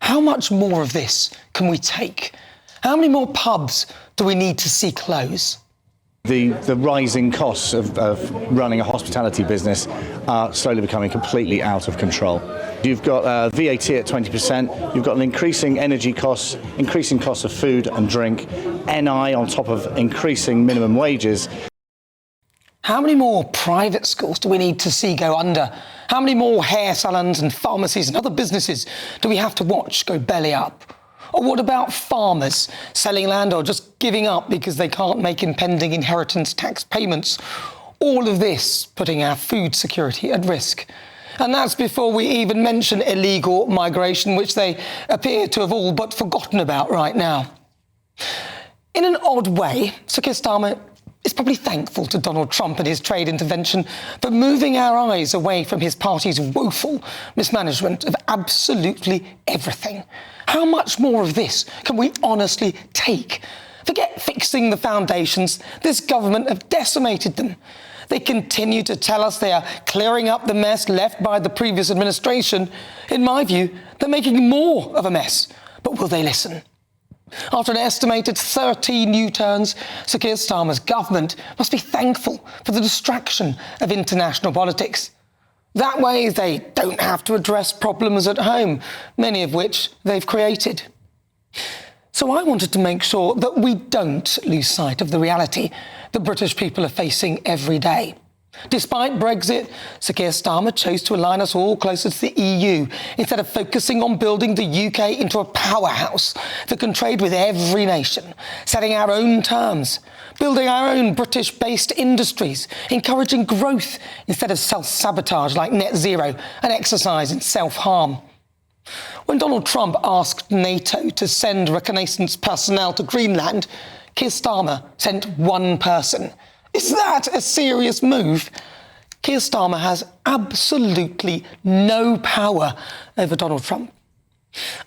How much more of this can we take? How many more pubs do we need to see close? The rising costs of running a hospitality business are slowly becoming completely out of control. You've got VAT at 20%, you've got an increasing energy costs, increasing costs of food and drink, NI on top of increasing minimum wages. How many more private schools do we need to see go under? How many more hair salons and pharmacies and other businesses do we have to watch go belly up? Or what about farmers selling land or just giving up because they can't make impending inheritance tax payments? All of this putting our food security at risk. And that's before we even mention illegal migration, which they appear to have all but forgotten about right now. In an odd way, Sir Keir Starmer is probably thankful to Donald Trump and his trade intervention for moving our eyes away from his party's woeful mismanagement of absolutely everything. How much more of this can we honestly take? Forget fixing the foundations. This government have decimated them. They continue to tell us they are clearing up the mess left by the previous administration. In my view, they're making more of a mess. But will they listen? After an estimated 13 U-turns, Sir Keir Starmer's government must be thankful for the distraction of international politics. That way, they don't have to address problems at home, many of which they've created. So I wanted to make sure that we don't lose sight of the reality the British people are facing every day. Despite Brexit, Sir Keir Starmer chose to align us all closer to the EU instead of focusing on building the UK into a powerhouse that can trade with every nation, setting our own terms, building our own British-based industries, encouraging growth instead of self-sabotage like net zero and exercise in self-harm. When Donald Trump asked NATO to send reconnaissance personnel to Greenland, Keir Starmer sent one person. Is that a serious move? Keir Starmer has absolutely no power over Donald Trump.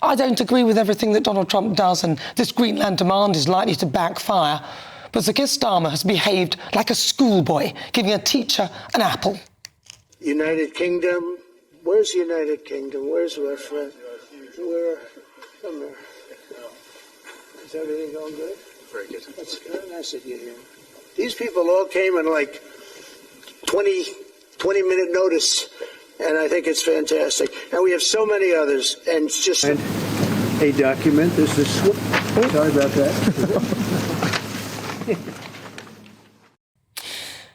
I don't agree with everything that Donald Trump does, and this Greenland demand is likely to backfire. But Sir Keir Starmer has behaved like a schoolboy, giving a teacher an apple. United Kingdom? Where's the United Kingdom? Where's our friend? Where? Somewhere. Is everything going good? Very good. That's good. Nice of you here. These people all came in like 20-minute notice, and I think it's fantastic. And we have so many others, and it's just... And a document, this is... Sorry about that.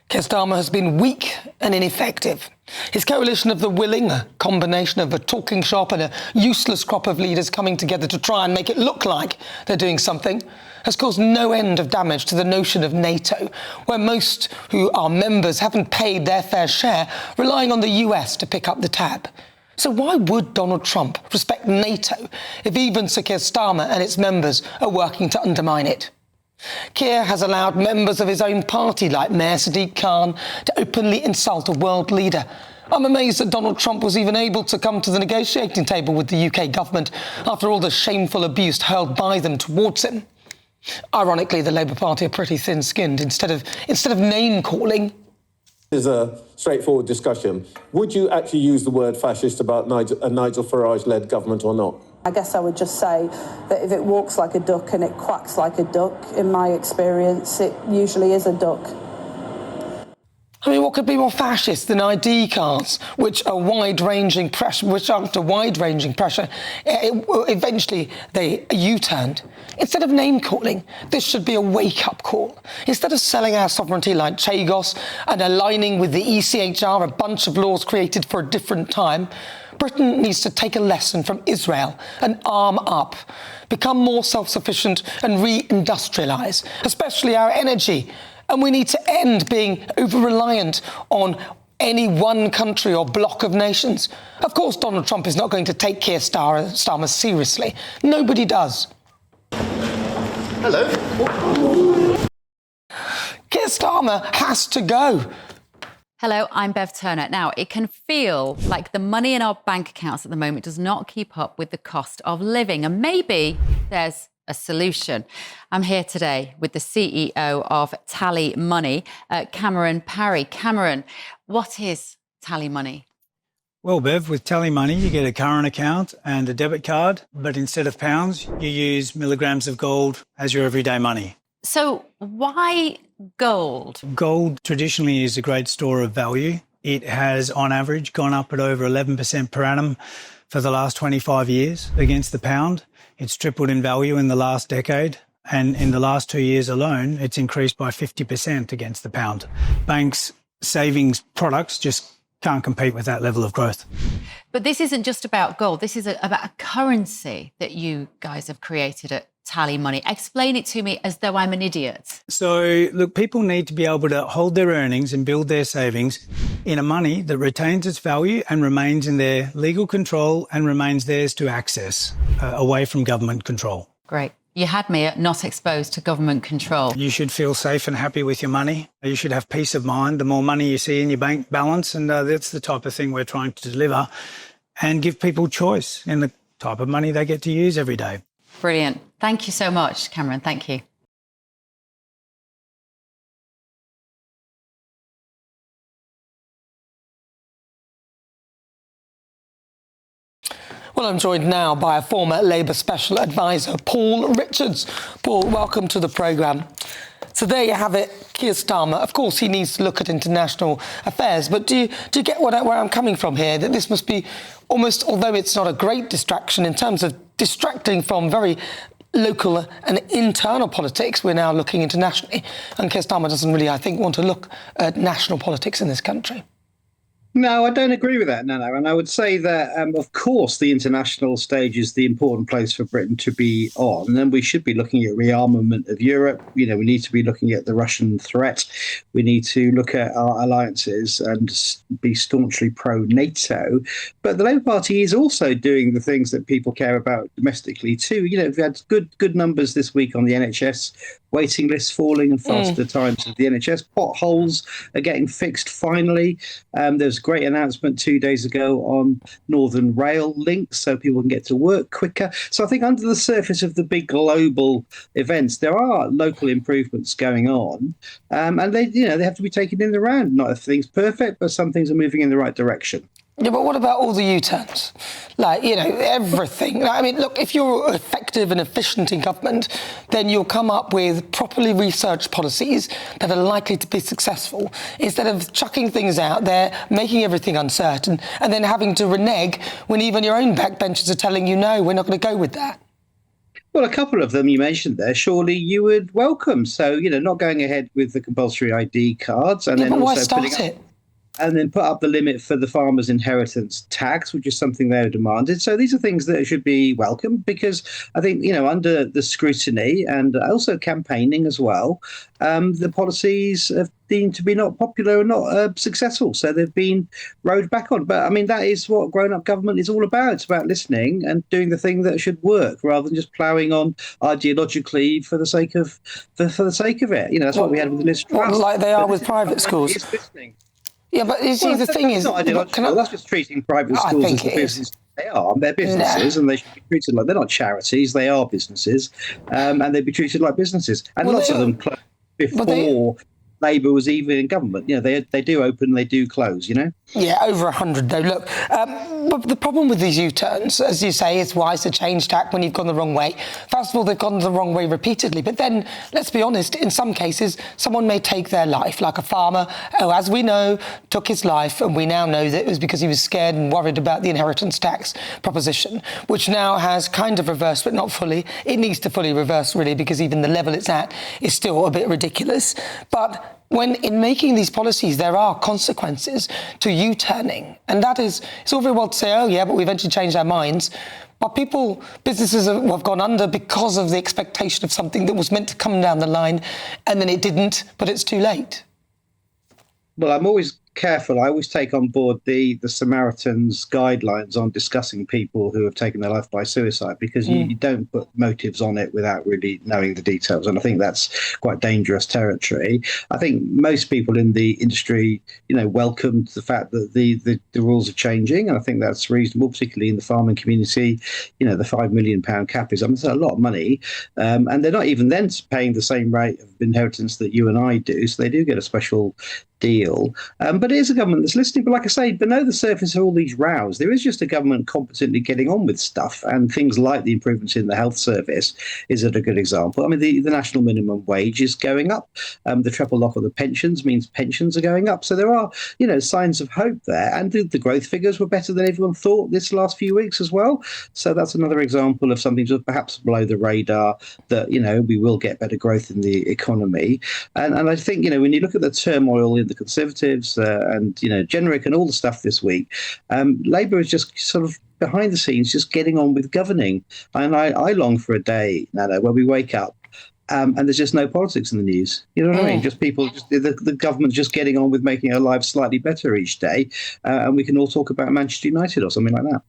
Keir Starmer has been weak and ineffective. His coalition of the willing, a combination of a talking shop and a useless crop of leaders coming together to try and make it look like they're doing something, has caused no end of damage to the notion of NATO, where most who are members haven't paid their fair share, relying on the US to pick up the tab. So why would Donald Trump respect NATO if even Sir Keir Starmer and its members are working to undermine it? Keir has allowed members of his own party, like Mayor Sadiq Khan, to openly insult a world leader. I'm amazed that Donald Trump was even able to come to the negotiating table with the UK government after all the shameful abuse hurled by them towards him. Ironically, the Labour Party are pretty thin-skinned. Instead of name-calling... This is a straightforward discussion. Would you actually use the word fascist about a Nigel Farage-led government or not? I guess I would just say that if it walks like a duck and it quacks like a duck, in my experience, it usually is a duck. I mean, what could be more fascist than ID cards, which after wide-ranging pressure, eventually they U-turned? Instead of name-calling, this should be a wake-up call. Instead of selling our sovereignty like Chagos and aligning with the ECHR, a bunch of laws created for a different time, Britain needs to take a lesson from Israel and arm up, become more self-sufficient and re-industrialise, especially our energy. And we need to end being over-reliant on any one country or bloc of nations. Of course, Donald Trump is not going to take Keir Starmer seriously. Nobody does. Hello. Keir Starmer has to go. Hello, I'm Bev Turner. Now, it can feel like the money in our bank accounts at the moment does not keep up with the cost of living, and maybe there's a solution. I'm here today with the CEO of TallyMoney, Cameron Parry. Cameron, what is TallyMoney? Well, Bev, with TallyMoney, you get a current account and a debit card, but instead of pounds, you use milligrams of gold as your everyday money. So why gold? Gold traditionally is a great store of value. It has, on average, gone up at over 11% per annum for the last 25 years against the pound. It's tripled in value in the last decade. And in the last 2 years alone, it's increased by 50% against the pound. Banks' savings products just can't compete with that level of growth. But this isn't just about gold. This is about a currency that you guys have created at TallyMoney. Explain it to me as though I'm an idiot. So, look, people need to be able to hold their earnings and build their savings in a money that retains its value and remains in their legal control and remains theirs to access, away from government control. Great. You had me at not exposed to government control. You should feel safe and happy with your money. You should have peace of mind. The more money you see in your bank balance, and that's the type of thing we're trying to deliver, and give people choice in the type of money they get to use every day. Brilliant. Thank you so much, Cameron. Thank you. Well, I'm joined now by a former Labour Special Advisor, Paul Richards. Paul, welcome to the programme. So there you have it, Keir Starmer. Of course, he needs to look at international affairs, but do you get where I'm coming from here? That this must be almost, although it's not a great distraction in terms of distracting from very local and internal politics, we're now looking internationally. And Keir Starmer doesn't really, I think, want to look at national politics in this country. No, I don't agree with that, no. And I would say that, of course, the international stage is the important place for Britain to be on. And we should be looking at rearmament of Europe. You know, we need to be looking at the Russian threat. We need to look at our alliances and be staunchly pro-NATO. But the Labour Party is also doing the things that people care about domestically too. You know, we've had good numbers this week on the NHS. Waiting lists falling and faster times of the NHS. Potholes are getting fixed finally. There's a great announcement 2 days ago on Northern Rail links so people can get to work quicker. So I think under the surface of the big global events, there are local improvements going on. And they have to be taken in the round. Not everything's perfect, but some things are moving in the right direction. Yeah, but what about all the U-turns? Like, you know, everything. I mean, look, if you're effective and efficient in government, then you'll come up with properly researched policies that are likely to be successful, instead of chucking things out there, making everything uncertain, and then having to renege when even your own backbenchers are telling you, no, we're not going to go with that. Well, a couple of them you mentioned there, surely you would welcome. So, you know, not going ahead with the compulsory ID cards and then but why also start it? And then put up the limit for the farmers' inheritance tax, which is something they demanded. So these are things that should be welcomed because I think, you know, under the scrutiny and also campaigning as well, the policies have deemed to be not popular and not successful. So they've been rowed back on. But I mean, that is what grown-up government is all about. It's about listening and doing the thing that should work rather than just ploughing on ideologically for the sake of it. You know, that's what we had with the Liz Truss. Well, like they are with private schools. It's listening. Yeah, but you see, the thing is... That's just treating private schools as the business they are. They're businesses and they should be treated like... They're not charities, they are businesses. And they'd be treated like businesses. And lots of them closed before Labour was even in government. You know, they do open, they do close, you know? Yeah, over 100 though. Look, but the problem with these U-turns, as you say, is wise to change tack when you've gone the wrong way. First of all, they've gone the wrong way repeatedly. But then, let's be honest, in some cases, someone may take their life, like a farmer who, as we know, took his life, and we now know that it was because he was scared and worried about the inheritance tax proposition, which now has kind of reversed, but not fully. It needs to fully reverse, really, because even the level it's at is still a bit ridiculous. But when in making these policies, there are consequences to U-turning. And that is, it's all very well to say, oh yeah, but we eventually changed our minds. But businesses have gone under because of the expectation of something that was meant to come down the line, and then it didn't, but it's too late. Well, I'm always careful. I always take on board the Samaritan's guidelines on discussing people who have taken their life by suicide, because you don't put motives on it without really knowing the details. And I think that's quite dangerous territory. I think most people in the industry, you know, welcomed the fact that the rules are changing. And I think that's reasonable, particularly in the farming community. You know, the £5 million cap is, it's a lot of money. And they're not even then paying the same rate of inheritance that you and I do. So they do get a special deal. But it is a government that's listening. But like I say, below the surface of all these rows, there is just a government competently getting on with stuff. And things like the improvements in the health service is a good example. I mean, the national minimum wage is going up. The triple lock of the pensions means pensions are going up. So there are, signs of hope there. And the growth figures were better than everyone thought this last few weeks as well. So that's another example of something just perhaps below the radar that, we will get better growth in the economy. And I think, when you look at the turmoil in the Conservatives and, Generic and all the stuff this week, Labour is just sort of behind the scenes, just getting on with governing. And I long for a day, Nana, where we wake up and there's just no politics in the news. You know what I mean? Just people, the government's just getting on with making our lives slightly better each day. And we can all talk about Manchester United or something like that.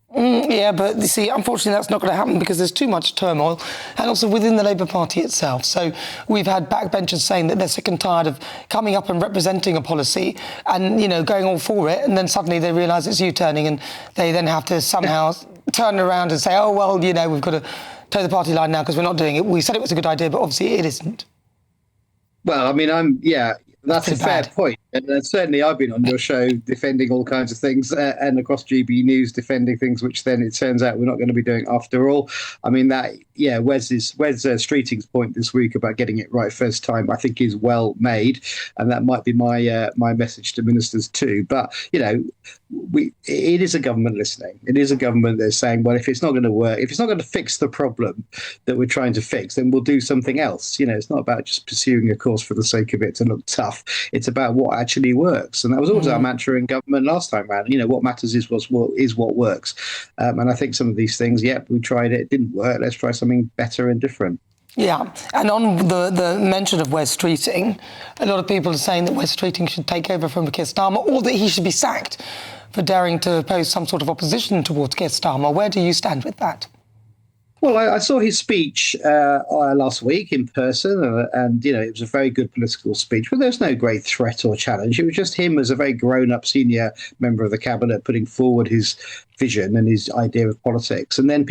Yeah, but you see, unfortunately, that's not going to happen because there's too much turmoil and also within the Labour Party itself. So we've had backbenchers saying that they're sick and tired of coming up and representing a policy and, going all for it. And then suddenly they realise it's U-turning and they then have to somehow turn around and say, oh, well, we've got to toe the party line now because we're not doing it. We said it was a good idea, but obviously it isn't. Well, I mean, that's a fair point. And certainly I've been on your show defending all kinds of things and across GB News defending things which then it turns out we're not going to be doing after all. I mean, Wes Streeting's point this week about getting it right first time, I think is well made. And that might be my message to ministers too. But, it is a government listening. It is a government that's saying, well, if it's not going to work, if it's not going to fix the problem that we're trying to fix, then we'll do something else. It's not about just pursuing a course for the sake of it to look tough. It's about what actually works. And that was always our mantra in government last time around. What matters is what works. And I think some of these things, we tried it didn't work. Let's try something better and different. Yeah, and on the mention of Wes Streeting, a lot of people are saying that Wes Streeting should take over from Keir Starmer or that he should be sacked for daring to oppose some sort of opposition towards Keir Starmer. Where do you stand with that? Well, I saw his speech last week in person, and it was a very good political speech, but there's no great threat or challenge. It was just him as a very grown-up senior member of the cabinet putting forward his vision and his idea of politics. And then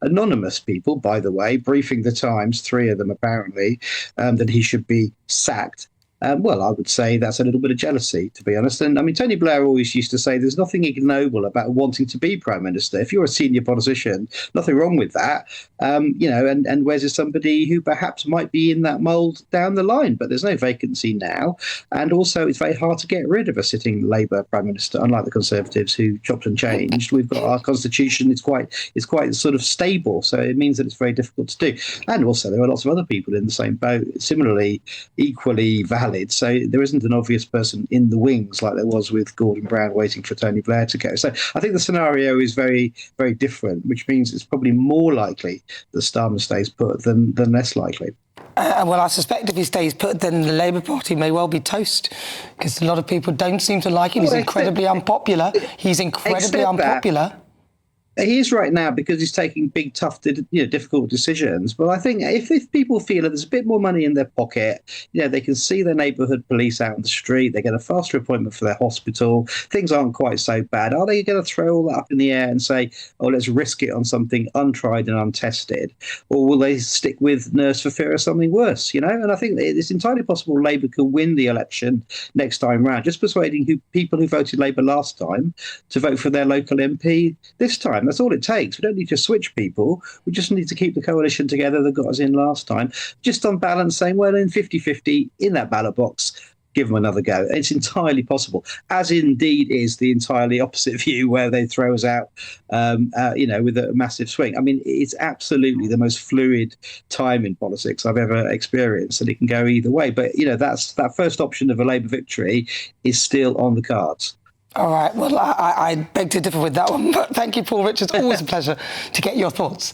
anonymous people, by the way, briefing the Times, 3 of them apparently, that he should be sacked. Well, I would say that's a little bit of jealousy, to be honest. And I mean, Tony Blair always used to say there's nothing ignoble about wanting to be Prime Minister. If you're a senior politician, nothing wrong with that. And Wes is somebody who perhaps might be in that mould down the line, but there's no vacancy now. And also, it's very hard to get rid of a sitting Labour Prime Minister, unlike the Conservatives who chopped and changed. We've got our constitution, it's quite sort of stable. So it means that it's very difficult to do. And also, there are lots of other people in the same boat, similarly, equally valid. So there isn't an obvious person in the wings like there was with Gordon Brown waiting for Tony Blair to go. So I think the scenario is very, very different, which means it's probably more likely that Starmer stays put than less likely. Well, I suspect if he stays put, then the Labour Party may well be toast, because a lot of people don't seem to like him. He's incredibly unpopular. He's incredibly unpopular. He is right now because he's taking big, tough, difficult decisions. But I think if people feel that there's a bit more money in their pocket, they can see their neighbourhood police out on the street, they get a faster appointment for their hospital, things aren't quite so bad. Are they going to throw all that up in the air and say, oh, let's risk it on something untried and untested? Or will they stick with nurse for fear of something worse, And I think it's entirely possible Labour could win the election next time round, just persuading people who voted Labour last time to vote for their local MP this time. That's all it takes. We don't need to switch people. We just need to keep the coalition together that got us in last time. Just on balance, saying, well, in 50-50, in that ballot box, give them another go. It's entirely possible, as indeed is the entirely opposite view where they throw us out, with a massive swing. I mean, it's absolutely the most fluid time in politics I've ever experienced, and it can go either way. But, that first option of a Labour victory is still on the cards. All right, well, I beg to differ with that one, but thank you, Paul Richards. Always a pleasure to get your thoughts.